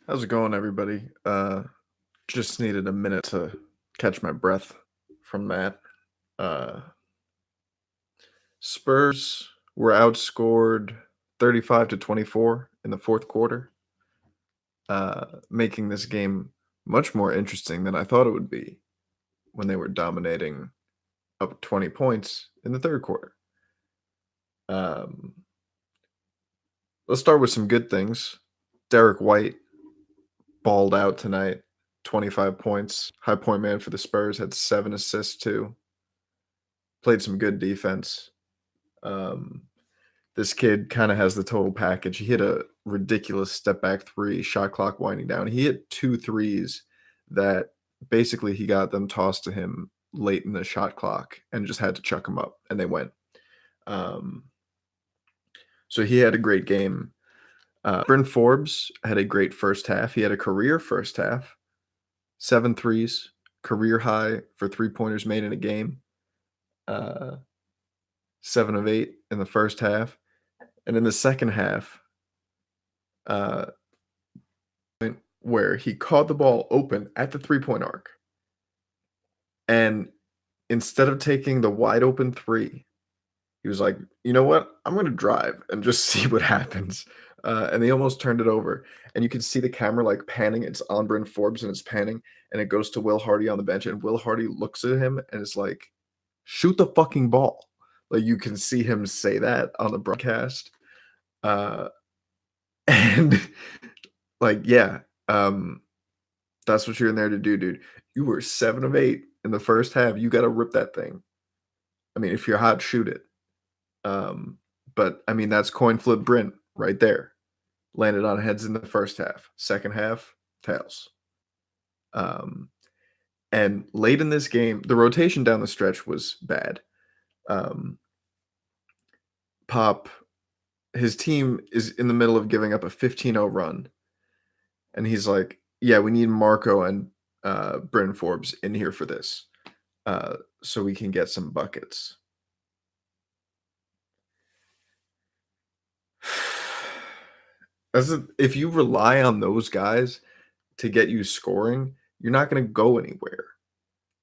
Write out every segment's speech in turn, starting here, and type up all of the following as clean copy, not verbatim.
How's it going, everybody? Just needed a minute to catch my breath from that. Uh, Spurs were outscored 35 to 24 in the fourth quarter, making this game much more interesting than I thought it would be when they were dominating up 20 points in the third quarter. Um, let's start with some good things. Derek White balled out tonight, 25 points. High point man for the Spurs, had 7 assists too. Played some good defense. Um, this kid kind of has the total package. He hit a ridiculous step back three, shot clock winding down. He hit two threes that basically he got them tossed to him late in the shot clock and just had to chuck them up, and they went. Um, so he had a great game. Bryn Forbes had a great first half. He had a career first half, 7 threes, career high for 3 pointers made in a game. 7 of 8 in the first half. And in the second half, uh, where he caught the ball open at the 3 point arc. And instead of taking the wide open three, he was like, you know what? I'm going to drive and just see what happens. And they almost turned it over. And you can see the camera like panning. It's on Bryn Forbes and it's panning. And it goes to Will Hardy on the bench. And Will Hardy looks at him and is like, shoot the fucking ball. Like you can see him say that on the broadcast. Uh, and like, yeah, um, that's what you're in there to do, dude. You were 7 of 8 in the first half. You got to rip that thing. I mean, if you're hot, shoot it. But I mean, that's coin flip Brent right there. Landed on heads in the first half. Second half, tails. Um, and late in this game, the rotation down the stretch was bad. Um, Pop, his team is in the middle of giving up a 15-0 run. And he's like, yeah, we need Marco and Bryn Forbes in here for this so we can get some buckets. If you rely on those guys to get you scoring, you're not going to go anywhere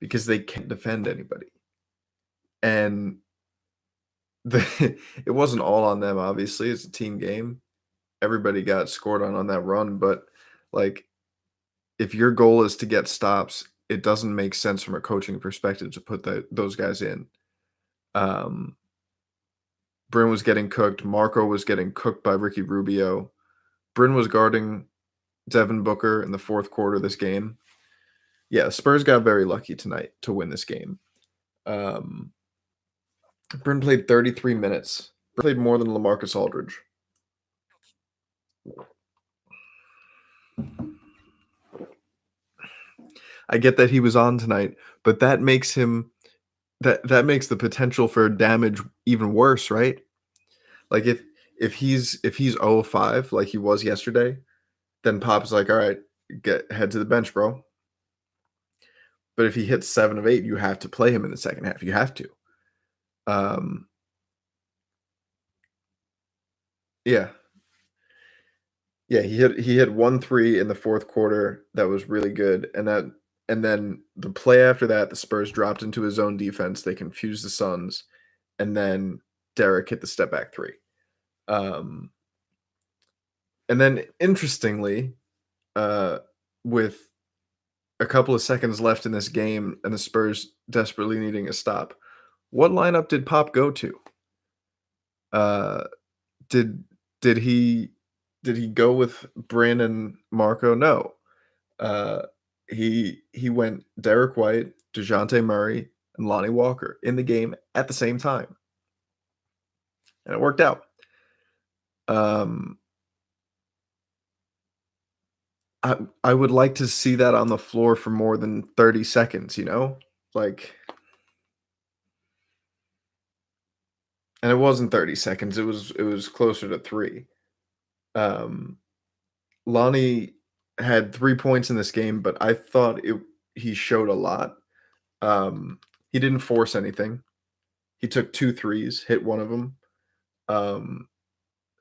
because they can't defend anybody. And it wasn't all on them, obviously. It's a team game. Everybody got scored on that run. But, like, if your goal is to get stops, it doesn't make sense from a coaching perspective to put those guys in. Bryn was getting cooked. Marco was getting cooked by Ricky Rubio. Bryn was guarding Devin Booker in the fourth quarter of this game. Yeah, Spurs got very lucky tonight to win this game. Bryn played 33 minutes. Bryn played more than LaMarcus Aldridge. I get that he was on tonight, but that makes him that makes the potential for damage even worse, right? Like if he's 0-5 like he was yesterday, then Pop's like, all right, head to the bench, bro. But if he hits 7 of 8, you have to play him in the second half. You have to. Yeah. Yeah, he hit 1 3 in the fourth quarter that was really good, and then the play after that, the Spurs dropped into his own defense. They confused the Suns, and then Derek hit the step back three. Um, and then interestingly, with a couple of seconds left in this game and the Spurs desperately needing a stop, what lineup did Pop go to? Did did he go with Bryn and Marco? No. Uh, he went Derek White, DeJounte Murray, and Lonnie Walker in the game at the same time, and it worked out. I would like to see that on the floor for more than 30 seconds, like, and it wasn't 30 seconds. It was closer to 3. Um, Lonnie had 3 points in this game, but I thought he showed a lot. He didn't force anything. He took 2 threes, hit one of them,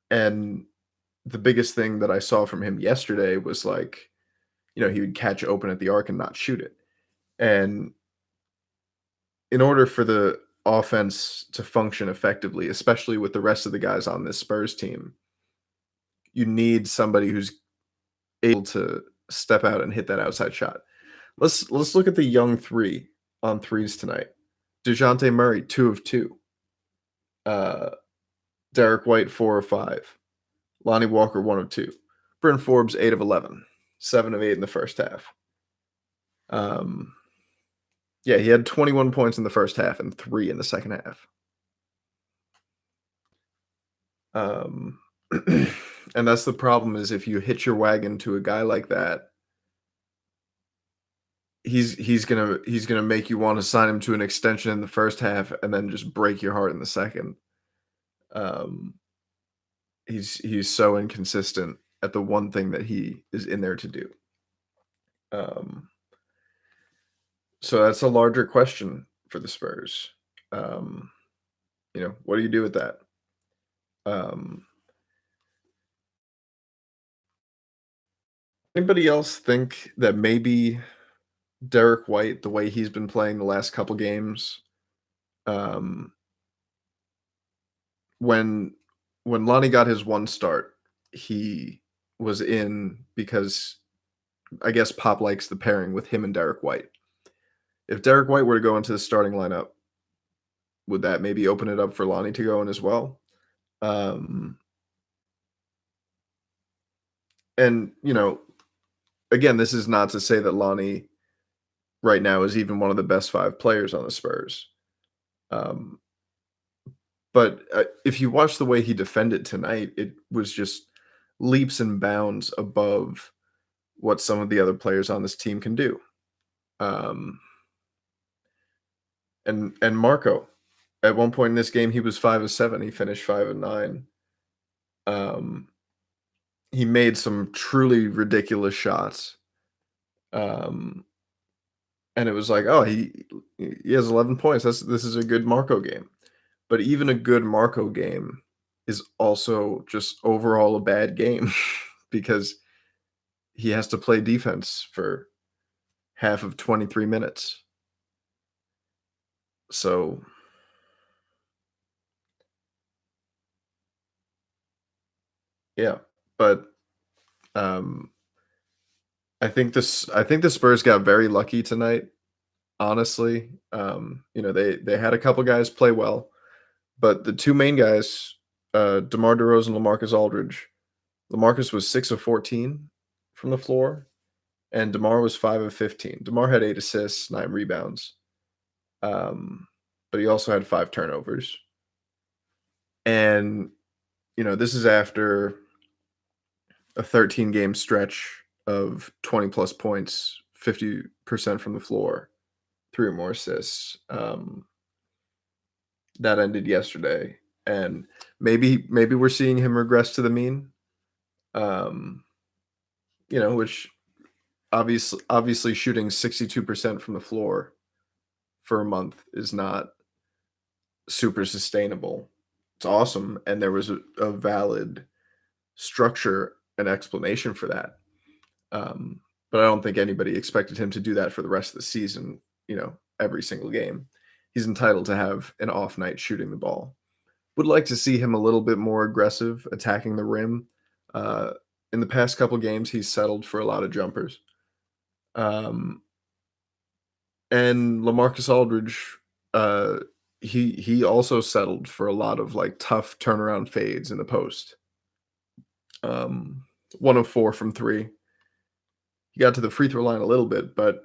and the biggest thing that I saw from him yesterday was like, he would catch open at the arc and not shoot it. And in order for the offense to function effectively, especially with the rest of the guys on this Spurs team, you need somebody who's able to step out and hit that outside shot. Let's look at the young three on threes tonight. DeJounte Murray, 2 of 2. Uh, Derek White, 4 of 5. Lonnie Walker, 1 of 2. Bryn Forbes, 8 of 11. 7 of 8 in the first half. Um, yeah, he had 21 points in the first half and 3 in the second half. Um, and that's the problem is if you hitch your wagon to a guy like that, he's gonna make you want to sign him to an extension in the first half and then just break your heart in the second. Um, he's so inconsistent at the one thing that he is in there to do. Um, so that's a larger question for the Spurs. Um, what do you do with that? Um, Anybody else think that maybe Derek White, the way he's been playing the last couple games, um, when Lonnie got his one start, he was in because I guess Pop likes the pairing with him and Derek White. If Derek White were to go into the starting lineup, would that maybe open it up for Lonnie to go in as well? Um, and again, this is not to say that Lonnie right now is even one of the best 5 players on the Spurs. Um, but if you watch the way he defended tonight, it was just leaps and bounds above what some of the other players on this team can do. Um, and Marco, at one point in this game, he was 5 of 7. He finished 5 of 9. Um, he made some truly ridiculous shots. Um, and it was like, oh, he has 11 points. This is a good Marco game. But even a good Marco game is also just overall a bad game because he has to play defense for half of 23 minutes. So, yeah, but um, I think the Spurs got very lucky tonight, honestly. They had a couple guys play well, but the 2 main guys, DeMar DeRozan, LaMarcus Aldridge. LaMarcus was 6 of 14 from the floor, and DeMar was 5 of 15. DeMar had 8 assists, 9 rebounds. But he also had 5 turnovers. And, this is after a 13-game stretch of 20 plus points, 50% from the floor, 3 or more assists. That ended yesterday. And maybe we're seeing him regress to the mean. Um, which obviously shooting 62% from the floor for a month is not super sustainable. It's awesome, and there was a valid structure and explanation for that. But I don't think anybody expected him to do that for the rest of the season, every single game. He's entitled to have an off night shooting the ball. Would like to see him a little bit more aggressive attacking the rim. Uh, in the past couple games, he's settled for a lot of jumpers. Um, and LaMarcus Aldridge, uh, he also settled for a lot of like tough turnaround fades in the post. 1 of 4 from 3. He got to the free throw line a little bit, but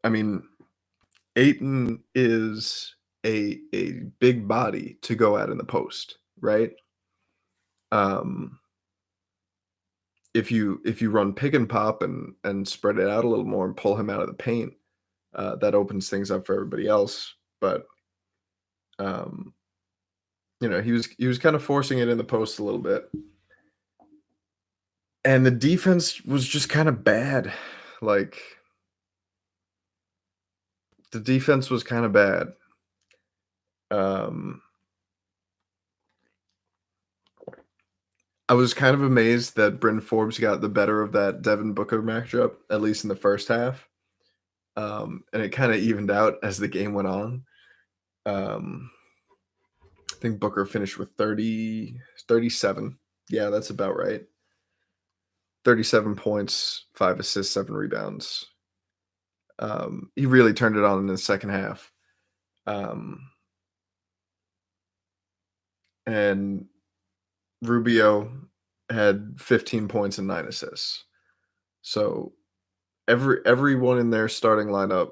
I mean, Ayton is a big body to go at in the post, right? Um, if you run pick and pop and spread it out a little more and pull him out of the paint, that opens things up for everybody else. But um, he was kind of forcing it in the post a little bit, and the defense was just kind of bad. Like the defense was kind of bad. Um, I was kind of amazed that Bryn Forbes got the better of that Devin Booker matchup, at least in the first half. And it kinda evened out as the game went on. Um, I think Booker finished with 37. Yeah, that's about right. 37 points, 5 assists, 7 rebounds. He really turned it on in the second half. Um, and Rubio had 15 points and 9 assists. So everyone in their starting lineup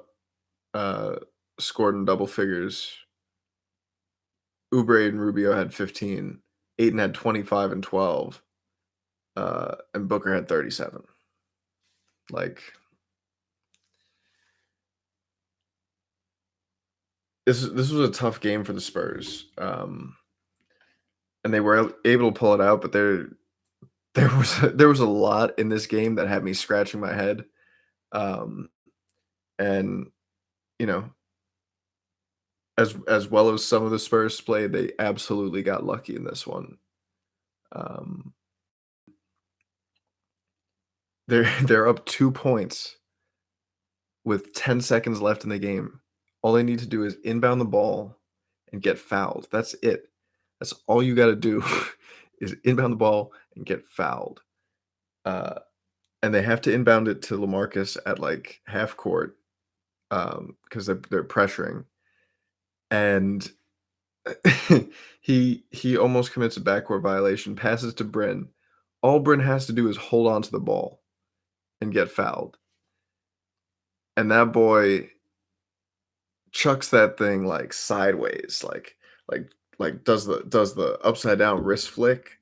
uh, scored in double figures. Oubre and Rubio had 15. Aiton had 25 and 12. And Booker had 37. Like this was a tough game for the Spurs. And they were able to pull it out, but there was a lot in this game that had me scratching my head. Um, and you know, as well as some of the Spurs played, they absolutely got lucky in this one. Um, they're up 2 points with 10 seconds left in the game. All they need to do is inbound the ball and get fouled. That's it. That's all you got to do is inbound the ball and get fouled. Uh, and they have to inbound it to LaMarcus at like half court because they're pressuring. And he almost commits a backcourt violation, passes to Bryn. All Bryn has to do is hold on to the ball and get fouled. And that boy chucks that thing like sideways, like does the upside down wrist flick,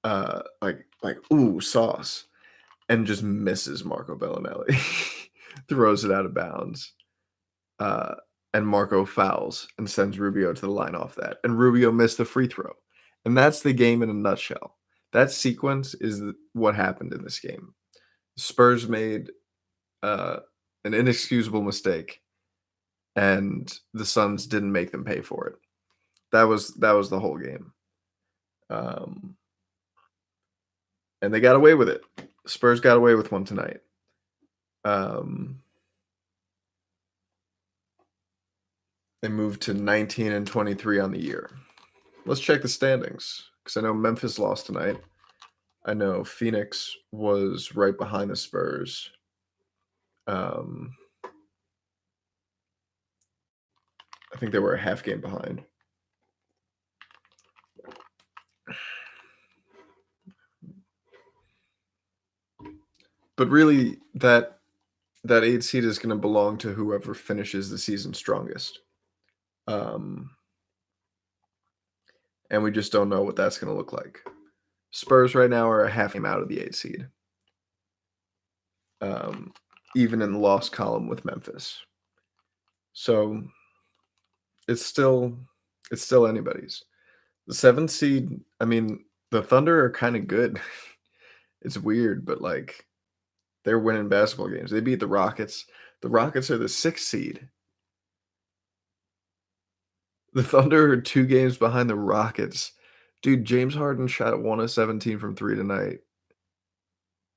like ooh sauce, and just misses Marco Bellinelli, throws it out of bounds, uh, and Marco fouls and sends Rubio to the line off that, and Rubio missed the free throw, and that's the game in a nutshell. That sequence is what happened in this game. Spurs made uh, an inexcusable mistake, and the Suns didn't make them pay for it. That was the whole game. Um, and they got away with it. Spurs got away with one tonight. Um, they moved to 19 and 23 on the year. Let's check the standings because I know Memphis lost tonight. I know Phoenix was right behind the Spurs. Um, I think they were a half game behind. But really, that 8 seed is going to belong to whoever finishes the season strongest. Um, and we just don't know what that's going to look like. Spurs right now are a half game out of the 8 seed, um, even in the loss column with Memphis. So it's still anybody's. The 7th seed, I mean, the Thunder are kind of good. It's weird, but like they're winning basketball games. They beat the Rockets. The Rockets are the 6th seed. The Thunder are 2 games behind the Rockets. Dude, James Harden shot 1 of 17 from 3 tonight.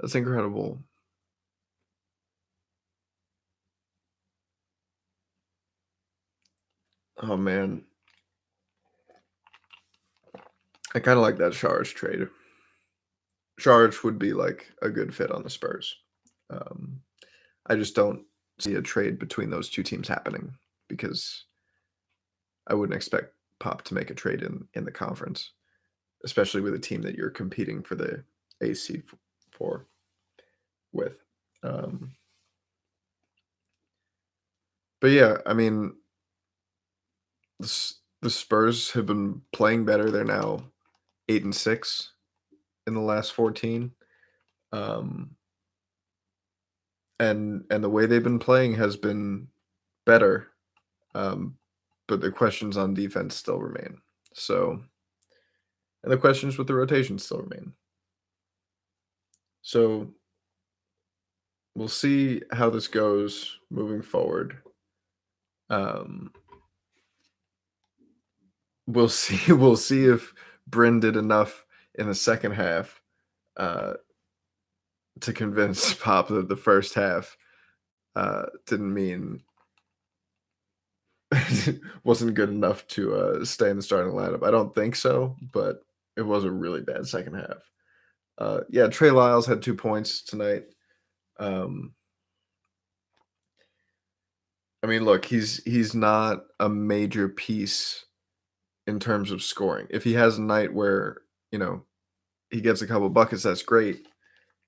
That's incredible. Oh man. I kind of like that Sharge trade. Sharge would be like a good fit on the Spurs. Um, I just don't see a trade between those two teams happening because I wouldn't expect Pop to make a trade in the conference, especially with a team that you're competing for the AC for with. Um, but yeah, I mean, the Spurs have been playing better. They're now 8 and 6 in the last 14. Um, and the way they've been playing has been better. Um, but the questions on defense still remain. So, and the questions with the rotation still remain. So, we'll see how this goes moving forward. Um, we'll see. We'll see if Bryn did enough in the second half uh, to convince Pop that the first half didn't mean wasn't good enough to stay in the starting lineup. I don't think so, but it was a really bad second half. Yeah, Trey Lyles had 2 points tonight. Um, I mean, look, he's not a major piece in terms of scoring. If he has a night where, you know, he gets a couple buckets, that's great.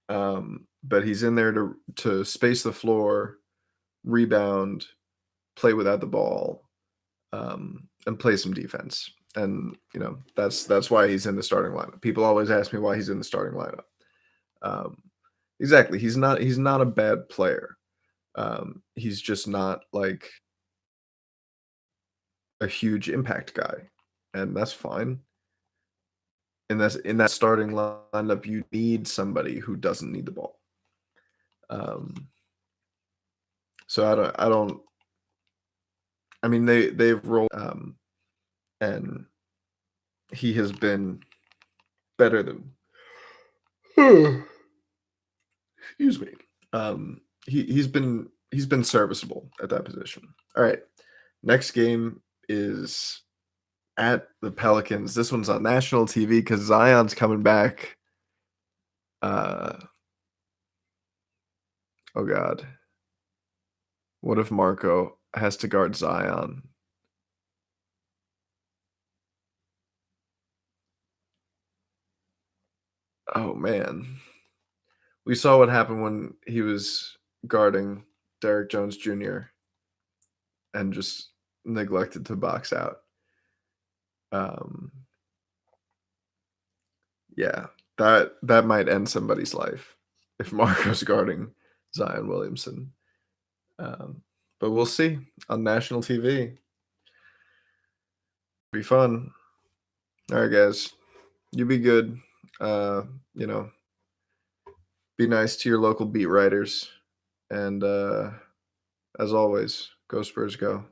But he's in there to space the floor, rebound, play without the ball, and play some defense. And that's why he's in the starting lineup. People always ask me why he's in the starting lineup. Um, exactly, he's not a bad player. He's just not like a huge impact guy, and that's fine. And that's in that starting lineup, you need somebody who doesn't need the ball. Um, so I don't. I mean, they've rolled, and he has been better than. Excuse me. He's been serviceable at that position. All right, next game is at the Pelicans. This one's on national TV because Zion's coming back. Uh, oh God, what if Marco has to guard Zion? Oh man, we saw what happened when he was guarding Derrick Jones Jr. and just neglected to box out. Um, yeah, that might end somebody's life if Marco's guarding Zion Williamson. Um, but we'll see on national TV. Be fun. All right, guys. You be good. Uh, you know, be nice to your local beat writers. And as always, go Spurs go.